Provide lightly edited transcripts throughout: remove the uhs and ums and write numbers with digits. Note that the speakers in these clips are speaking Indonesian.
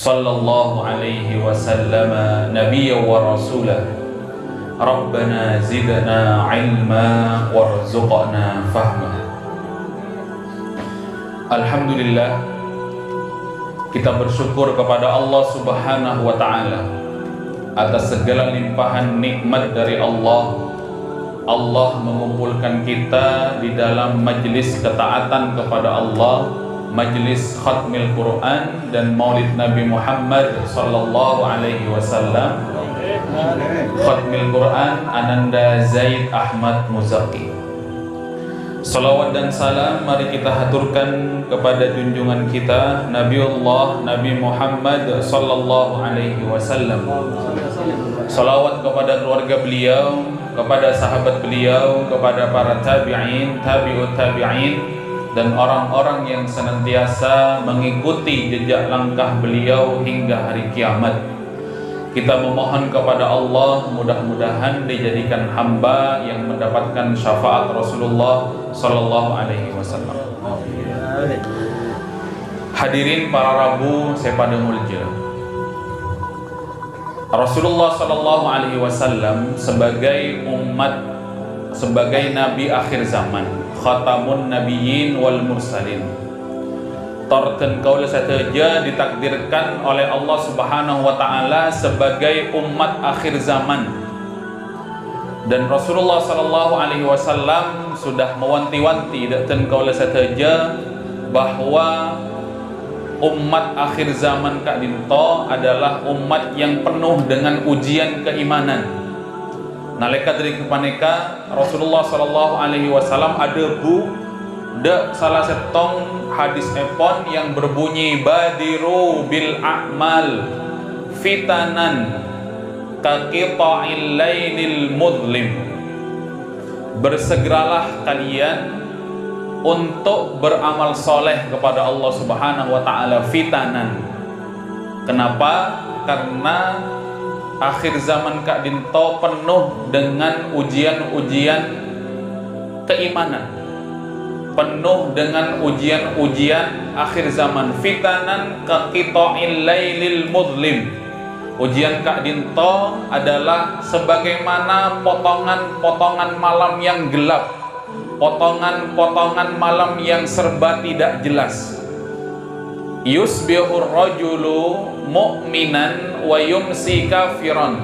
sallallahu alaihi wasallam nabiyyan wa rasulah. Rabbana zidna ilma warzuqna fahma. Alhamdulillah, kita bersyukur kepada Allah Subhanahu wa ta'ala atas segala limpahan nikmat dari Allah. Allah mengumpulkan kita di dalam majlis ketaatan kepada Allah, majlis khatmil Quran dan maulid Nabi Muhammad sallallahu alaihi wasallam. Khatmil Quran Ananda Zaid Ahmad Muzaki. Salawat dan salam mari kita haturkan kepada junjungan kita Nabiullah Nabi Muhammad sallallahu alaihi wasallam. Salawat kepada keluarga beliau, kepada sahabat beliau, kepada para tabi'in, tabi'ut tabi'in, dan orang-orang yang senantiasa mengikuti jejak langkah beliau hingga hari kiamat. Kita memohon kepada Allah mudah-mudahan dijadikan hamba yang mendapatkan syafaat Rasulullah sallallahu alaihi wasallam. Hadirin para Rabu sepada mulja. Rasulullah sallallahu alaihi wasallam sebagai umat, sebagai nabi akhir zaman, khatamun nabiyyin wal mursalin, torten kaula sateja ditakdirkan oleh Allah Subhanahu wa ta'ala sebagai umat akhir zaman. Dan Rasulullah sallallahu alaihi wasallam sudah mewanti-wanti daten kaula sateja bahwa umat akhir zaman kak dinto adalah umat yang penuh dengan ujian keimanan. Nalika dari kepaneka Rasulullah sallallahu alaihi wasallam ada salah setong hadis epon yang berbunyi badiru bil a'mal fitanan kaqita'il lainil mudlim. Bersegeralah kalian untuk beramal soleh kepada Allah Subhanahu wa ta'ala fitanan. Kenapa? Karena akhir zaman kak dinto penuh dengan ujian-ujian keimanan, penuh dengan ujian-ujian akhir zaman. Fitanan kaqita'il lailil mudlim. Ujian kak dinto adalah sebagaimana potongan-potongan malam yang gelap, potongan-potongan malam yang serba tidak jelas. Yusbihur rajulu mu'minan wa yumsi kafiran.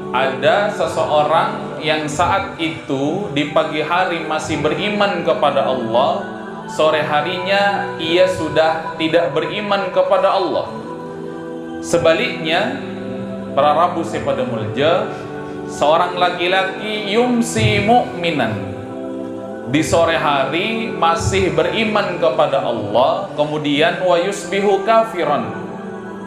Ada seseorang yang saat itu di pagi hari masih beriman kepada Allah, sore harinya ia sudah tidak beriman kepada Allah. Sebaliknya, para Rabu sepada mulja, seorang laki-laki yumsi mu'minan, di sore hari masih beriman kepada Allah, kemudian wa yusbihu kafiran,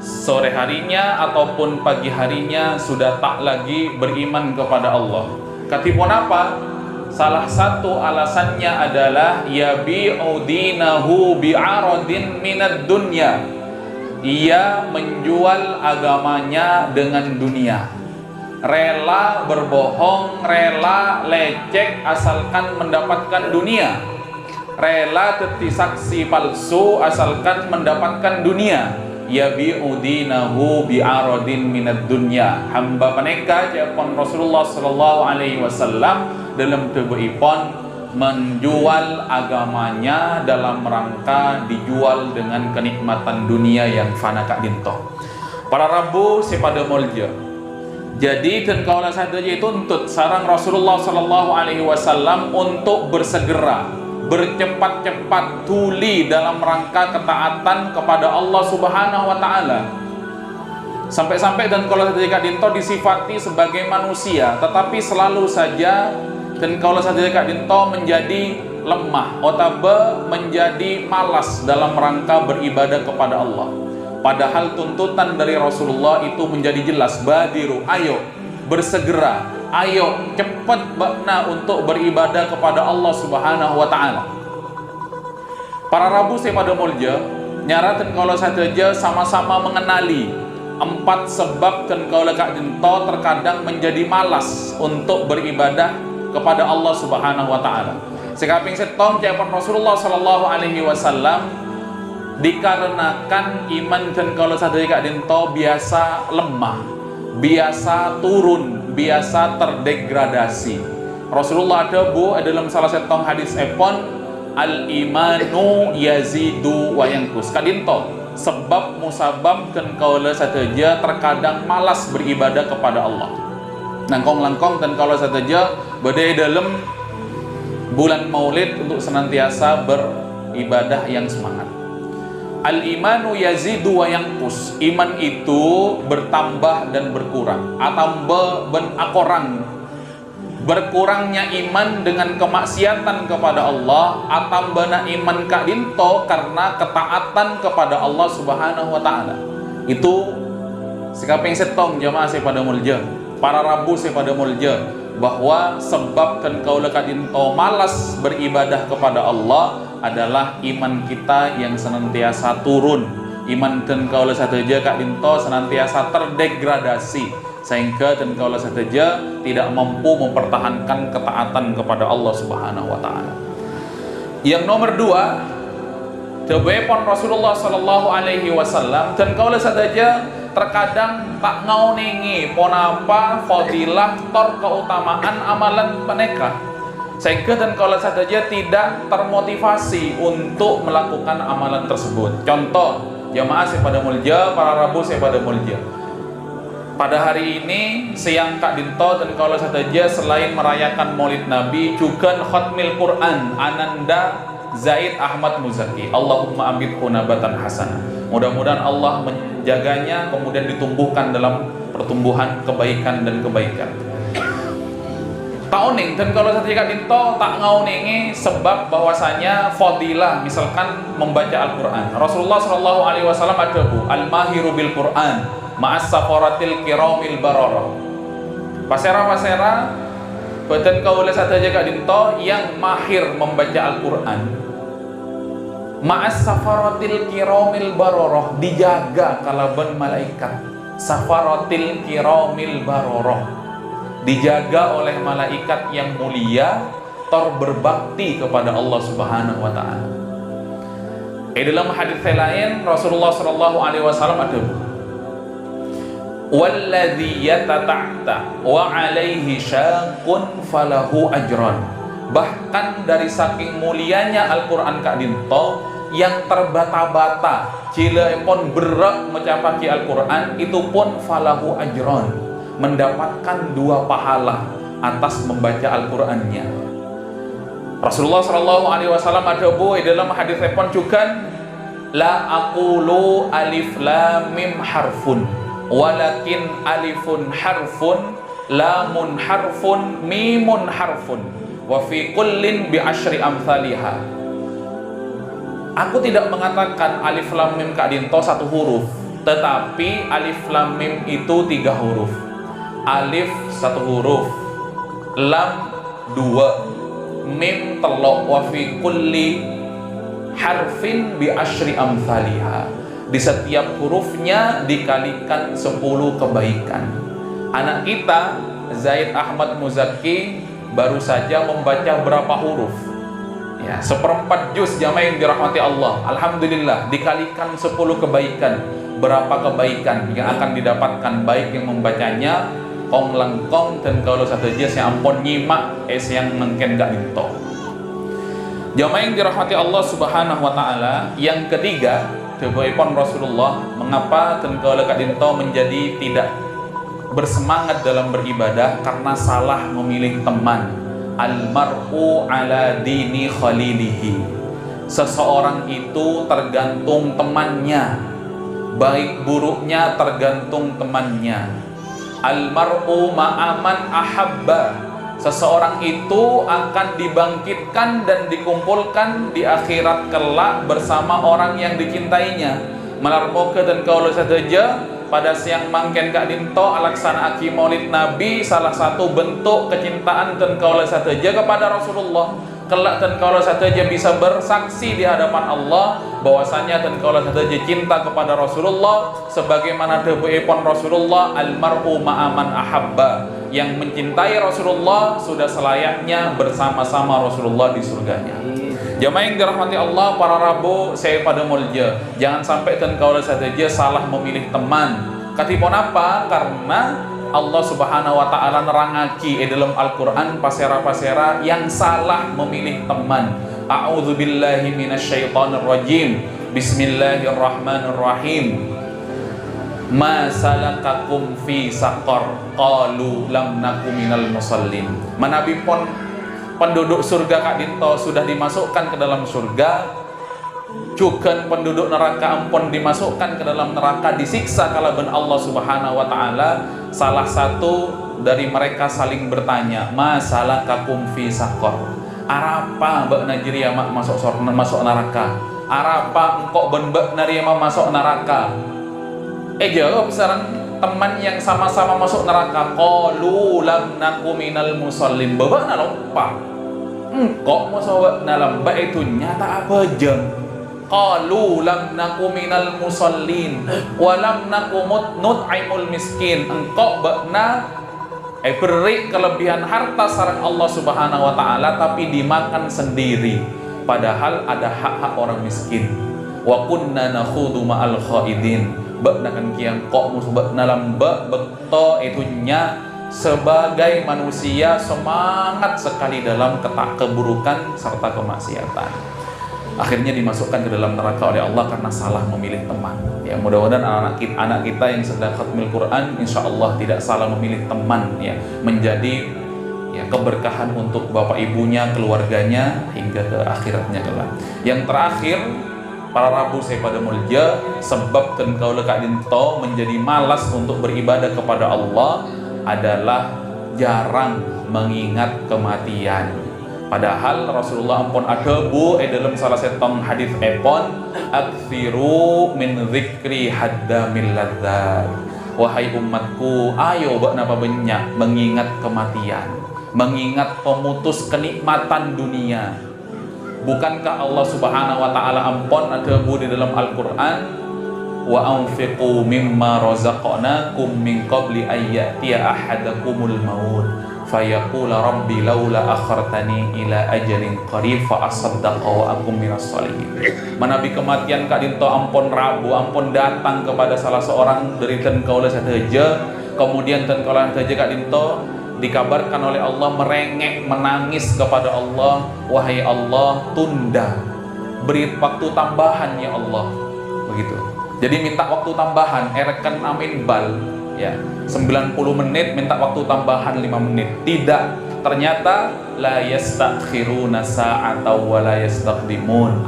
sore harinya ataupun pagi harinya sudah tak lagi beriman kepada Allah. Katipun apa? Salah satu alasannya adalah yabi'u dinahu bi'aradin minad dunya. Ia menjual agamanya dengan dunia. Rela berbohong, rela lecek asalkan mendapatkan dunia. Rela teti saksi palsu asalkan mendapatkan dunia. Yabi'u dinahu bi'aradin minad dunya. Hamba paneka japon Rasulullah sallallahu alaihi wasallam dalam tubuhipon menjual agamanya dalam rangka dijual dengan kenikmatan dunia yang fana kak dinto. Para Rabu sepada mulja. Jadi dan kaulah saja itu tuntut sarang Rasulullah sallallahu alaihi wasallam untuk bersegera, bercepat-cepat tuli dalam rangka ketaatan kepada Allah Subhanahu wa ta'ala. Sampai-sampai dan kalau saja dinto disifati sebagai manusia, tetapi selalu saja dan kalau saja dinto menjadi lemah, otabe menjadi malas dalam rangka beribadah kepada Allah. Padahal tuntutan dari Rasulullah itu menjadi jelas, badiru, ayo bersegera, ayo cepat bakna untuk beribadah kepada Allah Subhanahu wa ta'ala. Para Rabu sepada mulja nyaratan kalau saja sama-sama mengenali 4 sebab dan kalau kak dinto terkadang menjadi malas untuk beribadah kepada Allah Subhanahu wa ta'ala. Sekaping setong jawaban Rasulullah sallallahu alaihi wasallam dikarenakan iman dan kalau sadaya Kak Dinto biasa lemah, biasa turun, biasa terdegradasi. Rasulullah ada dalam salah satu hadis epon, al imanu yazidu wa yanqus. Kak Dinto, sebab musabab dan kaula sateja terkadang malas beribadah kepada Allah. Nangkong-langkong dan kaula sateja badai dalam bulan Maulid untuk senantiasa beribadah yang semangat. Al-imanu yazidu wa yanqus. Iman itu bertambah dan berkurang. Atamba ben akorang. Berkurangnya iman dengan kemaksiatan kepada Allah, atambana iman Kak Dinto karena ketaatan kepada Allah Subhanahu wa taala. Itu sikaping setong jamaah pada mulja. Para Rabu pada mulja bahwa sebab dan kaula Kak Dinto malas beribadah kepada Allah adalah iman kita yang senantiasa turun. Iman dan kaula sateja Kak Dinto senantiasa terdegradasi sehingga dan kaula sateja tidak mampu mempertahankan ketaatan kepada Allah Subhanahu wa taala. Yang nomor 2, dawuhipun Rasulullah sallallahu alaihi wasallam dan kaula sateja terkadang tak ngauningi ponapa fadilah tor keutamaan amalan peneka sehingga dan kalau saja tidak termotivasi untuk melakukan amalan tersebut. Contoh, jamaah pada mulja, para Rabu pada mulja. Pada hari ini siang Kak Dinto dan kalau saja selain merayakan Maulid Nabi juga khatmil Quran Ananda Zaid Ahmad Muzaki. Allahumma ambil nabatan hasanah. Mudah-mudahan Allah menjaganya kemudian ditumbuhkan dalam pertumbuhan kebaikan dan kebaikan. Tauning dan kalau saya Kak Dinto tak ngauningi sebab bahwasanya fadilah misalkan membaca Al-Qur'an. Rasulullah sallallahu alaihi wasallam ada al-mahiru bil Qur'an ma'as safaratil kiramil bararah. Pasera badan kaula saja Kak Dinto yang mahir membaca Al-Qur'an ma'as safaratil kiramil bararah, dijaga kalaban malaikat. Safaratil kiramil bararah, dijaga oleh malaikat yang mulia, berbakti kepada Allah Subhanahu wa taala. Dalam hadis lain Rasulullah sallallahu alaihi wasallam ada walladzi yatata'ta wa alaihi syaqun falahu ajran. Bahkan dari saking mulianya Al-Qur'an Kak Dinto yang terbata-bata cilepon berak mencapaki Al-Qur'an itu pun falahu ajran, mendapatkan 2 pahala atas membaca Al-Qur'annya. Rasulullah sallallahu alaihi wasallam ada dalam hadis repon juga la aqulu alif lam mim harfun walakin alifun harfun lamun harfun mimun harfun wa fi kullin bi asyri amsalihha. Aku tidak mengatakan alif lam mim Kak Dinto 1 huruf, tetapi alif lam mim itu 3 huruf. Alif 1 huruf, lam 2, mim 3, wa fi kulli harfin bi asyri amsalihha. Di setiap hurufnya dikalikan 10 kebaikan. Anak kita Zaid Ahmad Muzaki baru saja membaca berapa huruf? Ya, 1/4 juz jamaah yang dirahmati Allah. Alhamdulillah dikalikan 10 kebaikan. Berapa kebaikan yang akan didapatkan baik yang membacanya kong lengkong dan kalau satu jas yang ampun nyimak yang mungkin gak dinto. Jamaah yang dirahmati Allah Subhanahu wa taala, yang ketiga, dawuhipun Rasulullah, mengapa dan kalau gak dinto menjadi tidak bersemangat dalam beribadah karena salah memilih teman. Almar'u ala dini khalilihi. Seseorang itu tergantung temannya, baik buruknya tergantung temannya. Almar'u ma'aman ahabba. Seseorang itu akan dibangkitkan dan dikumpulkan di akhirat kelak bersama orang yang dicintainya. Malarmoga dan kaulah saja pada siang mangken Kak Dinto alaksana aki maulid Nabi, salah satu bentuk kecintaan dan kaulah saja kepada Rasulullah. Kelak dan kaulah saja bisa bersaksi di hadapan Allah bahwasanya dan kaulah saja cinta kepada Rasulullah sebagaimana dawuhipun Rasulullah, almar'u ma'aman ahabba. Yang mencintai Rasulullah sudah selayaknya bersama-sama Rasulullah di surganya. Jamaah yang dirahmati Allah, para Rabu saya pada mulja, jangan sampai dan kaulah saja salah memilih teman. Katipun apa? Karena Allah Subhanahu wa taala nerangaki dalam Al-Qur'an pasera-pasera yang salah memilih teman. A'udzubillahi minasyaitonir rajim. Bismillahirrahmanirrahim. Ma salakakum fi saqar? Qalu lam naku minal musallin. Manabi pon penduduk surga kak dinto sudah dimasukkan ke dalam surga, juga penduduk neraka ampun dimasukkan ke dalam neraka, disiksa kalaban Allah Subhanahu wa taala. Salah satu dari mereka saling bertanya, ma salakakum fi saqar? Arapa mbak Najriya mak masuk neraka? Arapa engkau ben mbak Najriya masuk neraka? Jawab sareng teman yang sama-sama masuk neraka, qalu lam naku minal musallin. Babakna lupa engkau masuk dalam bait itu nyata apa aja. Qalu lam naku minal musallin wa lam naku nut'imul miskin. Engkau bakna beri kelebihan harta sareng Allah Subhanahu wa taala tapi dimakan sendiri, padahal ada hak-hak orang miskin. Wa kunna nakhudu ma'al khaidin. Bak nakan kiang kok musbak dalam bak bekto itunya sebagai manusia semangat sekali dalam keburukan serta kemaksiatan. Akhirnya dimasukkan ke dalam neraka oleh Allah karena salah memilih teman. Ya, mudah-mudahan anak kita yang sedang khatmil Quran insya Allah tidak salah memilih teman, ya, menjadi ya keberkahan untuk bapak ibunya, keluarganya hingga ke akhiratnya kelak. Yang terakhir, para Rabu saya pada mulja, sebab dan kau lekak dinto menjadi malas untuk beribadah kepada Allah adalah jarang mengingat kematian. Padahal Rasulullah ampun ada bu dalam salah satu hadis epon, aktsiru min dzikri haddamil ladzat. Wahai umatku, ayo bak napa banyak mengingat kematian, mengingat pemutus kenikmatan dunia. Bukankah Allah Subhanahu wa taala ampun ada bu di dalam Al-Qur'an, wa anfiqu mimma razaqnakum min qabli ayyatiya ahadakumul maut fayaqula rabbi laula akhartani ila ajalin qarib fa asaddaqa wa akum minas sholihin. Manabi kematian kak dinto ampun Rabu ampun datang kepada salah seorang dari ten kaula sateja, kemudian ten kaula sateja kak dinto dikabarkan oleh Allah merengek menangis kepada Allah, wahai Allah tunda, beri waktu tambahan ya Allah, begitu. Jadi minta waktu tambahan, erkan amin bal, ya 90 menit minta waktu tambahan 5 menit. Tidak, ternyata la yastakhiruna sa'ata wa la yastaqdimun.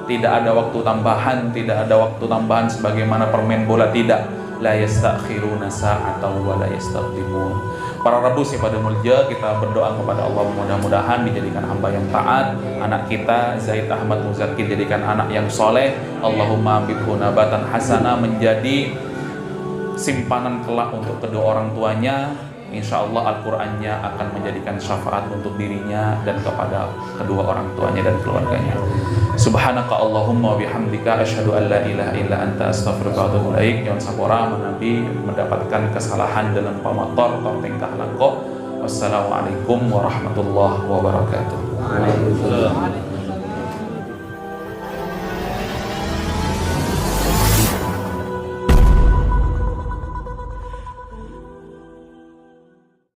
Tidak ada waktu tambahan, tidak ada waktu tambahan sebagaimana permain bola, tidak. La yastakhiruna sa'ata wa la yastaqdimun. Para Rabu si pada mulja, kita berdoa kepada Allah mudah-mudahan dijadikan hamba yang taat, anak kita Zaid Ahmad Muzakir jadikan anak yang soleh. Allahumma ambithu nabatan hasanah, menjadi simpanan kelak untuk kedua orang tuanya. Insya Allah Al-Qur'annya akan menjadikan syafaat untuk dirinya dan kepada kedua orang tuanya dan keluarganya. Subhanaka Allahumma wa bihamdika asyhadu an la ilaha illa anta astaghfiruka wa atubu ilaik. Jangan sapora Nabi mendapatkan kesalahan dalam pamator atau tingkah laku. Wassalamualaikum warahmatullahi wabarakatuh.